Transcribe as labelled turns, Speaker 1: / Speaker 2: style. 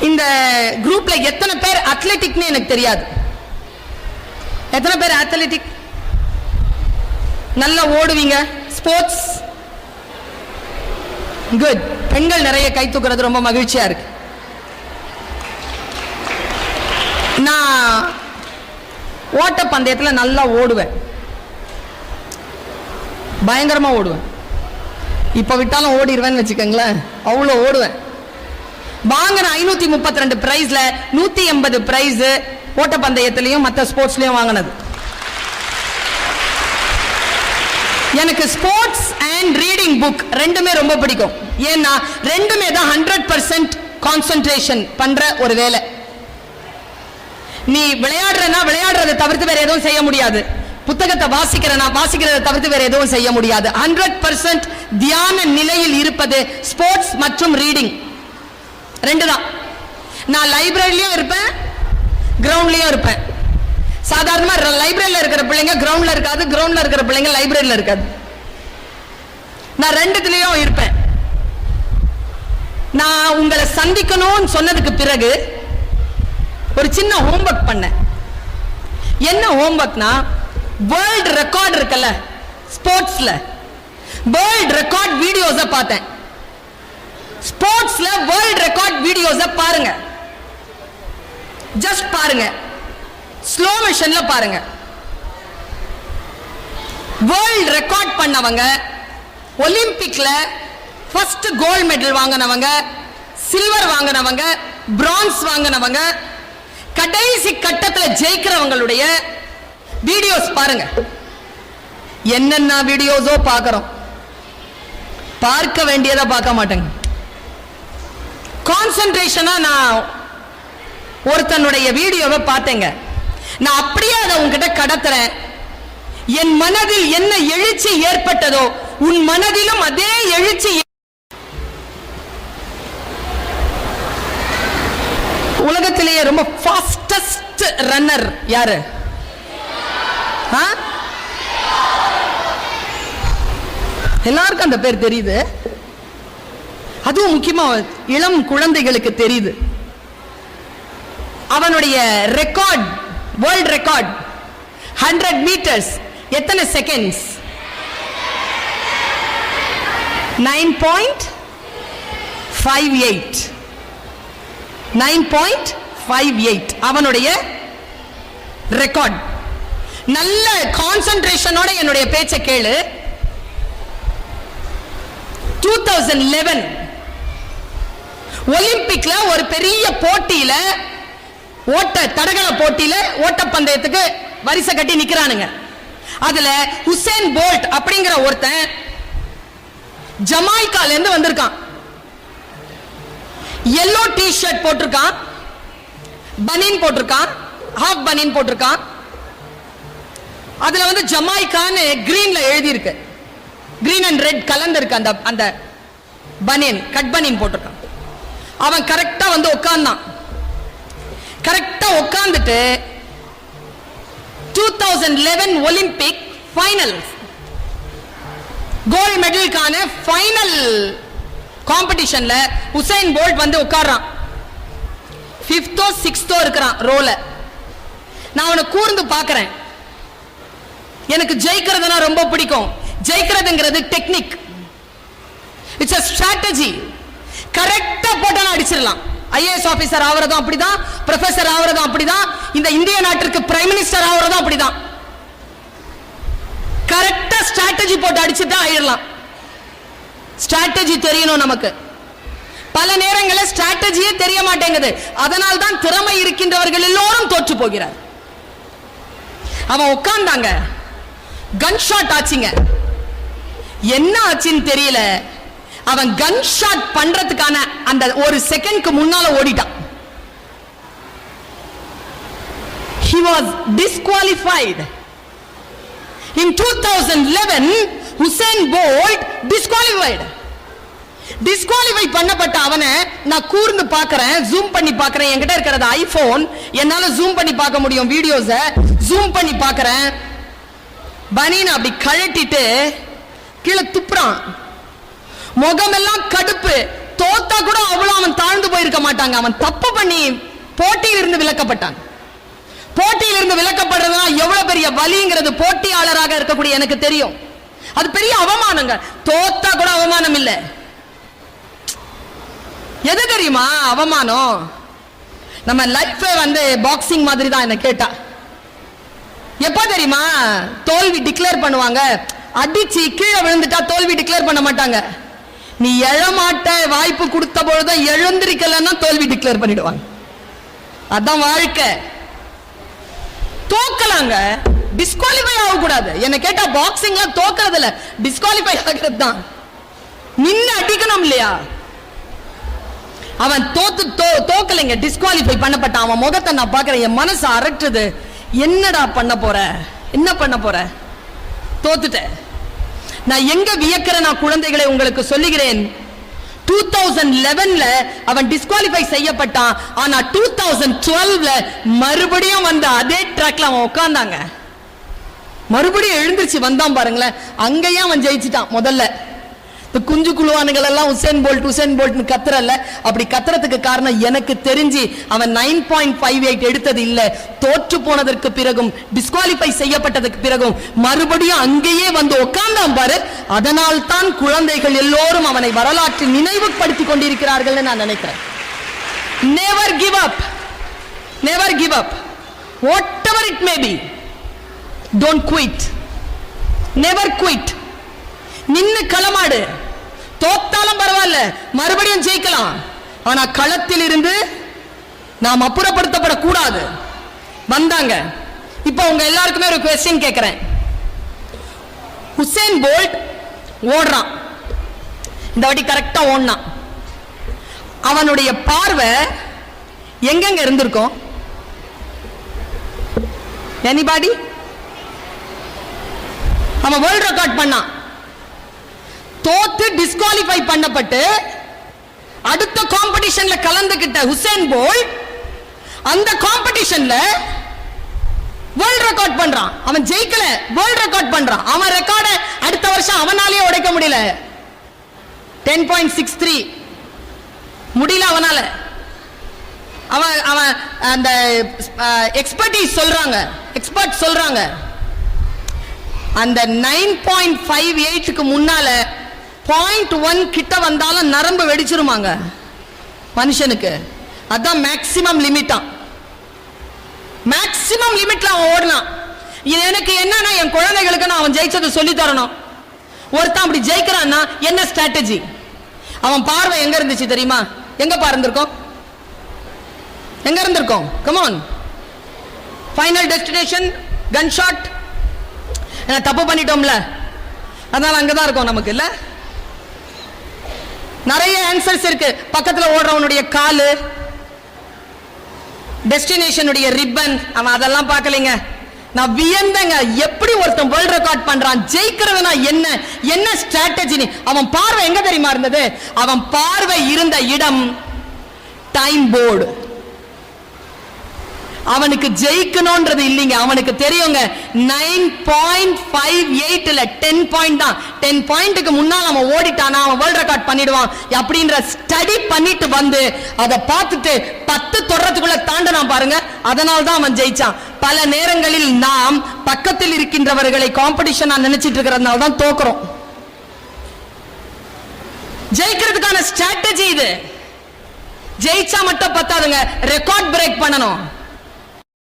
Speaker 1: இந்த குரூப்ல எத்தனை பேர் அத்லெட்டிக்னு எனக்கு தெரியாது. எத்தனை பேர் அத்லெட்டிக்? நல்லா ஓடுவீங்க. Sports good. பெண்கள் நிறைய கை தூக்குறது ரொம்ப மகிழ்ச்சியா இருக்கு. நான் ஓட்ட பந்தயத்துல நல்லா ஓடுவேன், பயங்கரமா ஓடுவேன். இப்ப விட்டாலும் ஓடிடுவேன்னு வச்சுக்கோங்களேன், அவ்வளோ ஓடுவேன். வாங்கின 532 பிரைஸ்ல 180 பிரைஸ் ஓட்ட பந்தயத்திலையும் மற்ற ஸ்போர்ட்ஸ்லயும் வாங்கினது. எனக்கு ஸ்போர்ட்ஸ் அண்ட் ரீடிங் புக் ரெண்டுமே ரொம்ப பிடிக்கும். ஏன்னா ரெண்டுமே தான் 100% கான்சென்ட்ரேஷன் பண்ற ஒரு வேலை. நீ விளையாடுறனா விளையாடுறதை தவிர்த்து வேற எதுவும் செய்ய முடியாது. புத்தகத்தை வாசிக்கிறதை தவிர்த்து வேற எதுவும் செய்ய முடியாது. 100% தியான நிலையில் இருப்பது ஸ்போர்ட்ஸ் மற்றும் ரீடிங் ரெண்டு தான். நான் லைப்ரரியிலயும் இருப்பேன், கிரவுண்ட்லயும் இருப்பேன். சாதாரணமா லைப்ரரியில இருக்கிற பிள்ளைங்க கிரவுண்ட்ல இருக்காது, கிரவுண்ட்ல இருக்கிற பிள்ளைங்க லைப்ரரியில இருக்காது. நான் ரெண்டுத்துலயும் இருப்பேன். நான் உங்களை சந்திக்கணும்னு சொன்னதுக்கு பிறகு ஒரு சின்ன ஹோம்வொர்க் பண்ணேன். என்ன ஹோம்வொர்க்னா, வேர்ல்ட் ரெக்கார்ட் இருக்குல்ல ஸ்போர்ட்ஸ்ல, வேர்ல்ட் ரெக்கார்ட் வீடியோஸை பார்த்தேன். ஸ்போர்ட்ஸ்ல வேர்ல்ட் ரெக்கார்ட் வீடியோஸை பாருங்க, ஜஸ்ட் பாருங்க, ஸ்லோ மோஷன்ல பாருங்க. வேர்ல்ட் ரெக்கார்ட் பண்ணவங்க, ஒலிம்பிக்ல ஃபர்ஸ்ட் கோல்ட் மெடல் வாங்கினவங்க, சில்வர் வாங்கினவங்க, பிரான்ஸ் வாங்கினவங்க, கடைசி கட்டத்தில் ஜெயிக்கிறவங்களுடைய வீடியோஸ் பாருங்க. என்னென்ன வீடியோஸோ பார்க்கிறோம், பார்க்க வேண்டியதை பார்க்க மாட்டேங்க. கான்சென்ட்ரேஷனா நான் ஒருத்தனுடைய வீடியோவை பார்த்தேங்க. நான் அப்படியே அதை உங்ககிட்ட கடத்துறேன். என் மனதில் என்ன எழுச்சி ஏற்பட்டதோ உன் மனதிலும் அதே எழுச்சி. உலகத்திலேயே ரொம்ப ஃபாஸ்டஸ்ட் ரன்னர் யாரு? எல்லாருக்கும் அந்த பேர் தெரியுது. அதுவும் முக்கியமா இளம் குழந்தைகளுக்கு தெரியுது. அவனுடைய ரெக்கார்ட், வேர்ல்ட் ரெக்கார்ட் 100 மீட்டர்ஸ் எத்தனை செகண்ட்ஸ்? 9.58. 9.58 அவனுடைய ரெக்கார்ட். நல்ல கான்சென்ட்ரேஷனோட என்னுடைய பேச்சை கேளு. 2011 ஒலிம்பிக்ல ஒரு பெரிய போட்டியில, ஓட்ட தடகள போட்டியில ஓட்டப்பந்தயத்துக்கு வரிசை கட்டி நிக்கிறானுங்க. அதுல உசேன் போல்ட் அப்படிங்கிற ஒருத்தன் ஜமாய்க்கால இருந்து வந்திருக்கான். yellow டி-ஷர்ட் போட்டிருக்கான், பனியன் போட்டிருக்கான், ஹாஃப் பனியன் போட்டிருக்கான். அதுல வந்து ஜமாய்க்கான்னு கிரீன்ல எழுதி இருக்கு, கிரீன் அண்ட் ரெட் கலந்து இருக்கு. அந்த பனியன், கட் பனியன் போட்டிருக்கான். அவன் கரெக்டா வந்து உட்கார்ந்தான். கரெக்டா உட்கார்ந்துட்டு 2011 ஒலிம்பிக் ஃபைனல் கோல்ட் மெடலுக்கான ஃபைனல் காம்படிஷன்ல உசைன் போல்ட் வந்து உட்கார்றான். 5th 6th இருக்கிறான் ரோல. நான் அவனை கூர்ந்து பார்க்கிறேன். எனக்கு ஜெயிக்கிறதுனா ரொம்ப பிடிக்கும். ஜெயிக்கிறதுங்கிறது டெக்னிக், இட்ஸ் a strategy. கரெக்டா போட்டா அடிச்சிடலாம். ஐஏஎஸ் ஆபீசர் ஆவறதும் அப்படிதான், ப்ரொஃபசர் ஆவறதும் அப்படிதான், இந்த இந்திய நாட்டிற்கு பிரைம் மினிஸ்டர் ஆவறதும் அப்படிதான். கரெக்டா ஸ்ட்ராட்டஜி போட்டு அடிச்சுட்டா ஆயிடலாம். ஸ்ட்ராட்டஜி தெரியணும் நமக்கு. பல நேரங்களில் ஸ்ட்ராட்டஜியே தெரிய மாட்டேங்குது. அதனால் தான் திறமை இருக்கின்றவர்கள் எல்லோரும் தோற்று போகிறார். அவன் உட்கார்ந்தாங்க, கன் ஷாட் ஆச்சுங்க. என்ன ஆச்சுன்னு தெரியல. அவன் கன் ஷாட் பண்றதுக்கான அந்த ஒரு செகண்ட்க்கு முன்னால ஓடிட்டான். He was disqualified. In 2011 Usain Bolt disqualified. Disqualify பண்ணப்பட்ட அவனை நான் கூர்ந்து பார்க்கிறேன், ஜூம் பண்ணி பார்க்கிறேன். என்கிட்ட இருக்கிறது ஐபோன், என்னால ஜூம் பண்ணி பார்க்க முடியும் வீடியோஸை. ஜூம் பண்ணி பார்க்கிறேன். பனியனை அப்படி கழட்டிட்டு கீழே துப்புறான். முகமெல்லாம் கடுப்பு, தோத்தா கூட அவ்வளவு அவன் தாழ்ந்து போயிருக்க மாட்டாங்க. அவன் தப்பு பண்ணி போட்டியிலிருந்து விலக்கப்பட்டான். போட்டியிலிருந்து விலக்கப்படுறதுனா எவ்வளவு பெரிய வலிங்கிறது போட்டியாளராக இருக்கக்கூடிய எனக்கு தெரியும். அது பெரிய அவமானங்க. தோத்தா கூட அவமானம் இல்ல. எது தெரியுமா அவமானம்? நம்ம லைஃப் வந்து பாக்ஸிங் மாதிரி தான். என்ன கேட்டா எப்ப தெரியுமா தோல்வி டிக்ளேர் பண்ணுவாங்க? அடிச்சு கீழே விழுந்துட்டா தோல்வி டிக்ளேர் பண்ண மாட்டாங்க. நீ எழமாட்ட வாய்ப்பு கொடுத்த பொழுதுதான் எழுந்திருக்கலன்னா தோல்வி டிக்ளேர் பண்ணிடுவாங்க. அதான் வாழ்க்கை. தோக்கலாங்க, டிஸ்குவாலிஃபை ஆகக்கூடாது. என்ன கேட்டா பாக்ஸிங்ல தோக்கிறது இல்ல, டிஸ்குவாலிஃபை ஆகிறது தான். நின்னு அடிக்கணும் இல்லையா? அவன் தோக்கலைங்க, டிஸ்குவாலிஃபை பண்ணப்பட்டான். அவன் முகத்தை நான் பார்க்கிறேன், என் மனசு அரட்டுது. என்னடா பண்ண போற? என்ன பண்ண போற? தோத்துட்ட. நான் எங்க வியக்கிறேன் நான் குழந்தைகளை உங்களுக்கு சொல்லுகிறேன். 2011ல அவன் டிஸ்குவாலிஃபை செய்யப்பட்டான். ஆனா 2012ல மறுபடியும் வந்து அதே ட்ராக்ல அவன் உட்கார்ந்தாங்க. மறுபடியும் எழுந்திருச்சு வந்தான் பாருங்களேன். அங்கேயே அவன் ஜெயிச்சிட்டான். முதல்ல குஞ்சு குழுவானுகள் எல்லாம் உசேன் போல்ட் கத்துறல, அப்படி கத்துறதுக்கு காரணம் எனக்கு தெரிஞ்சு அவன் 9.58 எடுத்தது இல்ல. தோற்று போனதற்கு பிறகும் டிஸ்குவாலிஃபை செய்யப்பட்டதற்கு பிறகும் மறுபடியும் அங்கேயே வந்து உட்கார்ந்தான் பாரு. அதனால் தான் குழந்தைகள் எல்லோரும் அவனை வரலாற்று நினைவுபடுத்தி கொண்டிருக்கிறார்கள் நான் நினைக்கிறேன். Never give up. Never give up. Whatever it may be. Don't quit. Never quit. நின்னு களமாடு. தோத்தாலும் பரவாயில்ல, மறுபடியும் ஜெயிக்கலாம். ஆனா களத்தில் இருந்து நாம் அப்புறப்படுத்தப்படக்கூடாது. வந்தாங்க. இப்ப உங்க எல்லாருக்குமே ஒரு क्वेश्चन கேட்கிறேன். உசேன் போல்ட் ஓடுறான், இந்த வாட்டி கரெக்டா ஓடுனான். அவனுடைய பார்வை எங்கெங்க இருந்திருக்கும்? எனிபாடி? அவன் வேர்ல்ட் ரெக்கார்ட் பண்ணான். தோத்து டிஸ்குவாலிஃபை பண்ணப்பட்டு அடுத்த காம்படிஷன்ல கலந்துகிட்ட உசேன் போல்ட் அந்த காம்படிஷன்ல வேர்ல்ட் ரெக்கார்ட் பண்றான். அவன் ஜெயிக்கல, வேர்ல்ட் ரெக்கார்ட் பண்றான். அவன் ரெக்கார்ட அடுத்த வருஷம் அவனாலேயே உடைக்க முடியல. 10.63 முடியல அவனால. அவன் அந்த எக்ஸ்பர்ட் சொல்றாங்க அந்த 9.58க்கு முன்னால 0.1 கிட்ட வந்தாலும் நரம்பு வெடிச்சிருமாங்க மனுஷனுக்கு. அதான் மேக்ஸிமம் லிமிட்டா. மேக்ஸிமம் லிமிட்ல அவன் ஓடலாம். எனக்கு என்னன்னா என் குழந்தைகளுக்கு நான் அவன் ஜெயிச்சதை சொல்லி தரணும். ஒருத்தன் அப்படி ஜெயிக்கிறான்னா என்ன ஸ்ட்ராட்டஜி? அவன் பார்வை எங்க இருந்துச்சு தெரியுமா? எங்க பார்த்திருக்கோம்? எங்க இருந்திருக்கோம்? Come on. Final destination gun shot. தப்பு பண்ணிட்டோம்ல, அதனால அங்கதான் இருக்கும் நமக்கு இல்ல. நிறைய ஆன்சர்ஸ் இருக்கு. பக்கத்துல ஓடுறவனுடைய காலு, டெஸ்டினேஷனுடைய ரிப்பன், அவன் அதெல்லாம் பார்க்கலைங்க. நான் வியந்தங்க, எப்படி ஒருத்தன் வேர்ல்ட் ரெக்கார்ட் பண்றான், ஜெயிக்கிறதுனா என்ன ஸ்ட்ராட்டஜி? அவன் பார்வை எங்க தெரியுமா இருந்தது? அவன் பார்வை இருந்த இடம் டைம் போர்டு. அவனுக்கு ஜெயிக்கணும்ன்றது இல்லைங்க, அவனுக்கு தெரியுங்க 9.58 இல்ல 10 பாயிண்ட் தான். 10 பாயிண்ட்க்கு முன்னால் அவன் ஓடிட்டானா அவன் வேர்ல்ட் ரெக்கார்ட் பண்ணிடுவான் அப்படின்ற ஸ்டடி பண்ணிட்டு வந்து அதை பார்த்துட்டு 10 தொடரத்துக்குள்ள தாண்டனான் பாருங்க. அதனால தான் அவன் ஜெயிச்சான். பல நேரங்களில் நாம் பக்கத்தில் இருக்கின்றவர்களை காம்படிஷனா நினைச்சிட்டு இருக்கிறதுனால தான் தோக்குறோம். ஜெயிக்கிறதுக்கான ஸ்ட்ராட்டஜி இது. ஜெயிச்சா மட்டும் பத்தாதுங்க, ரெக்கார்ட் பிரேக் பண்ணணும்.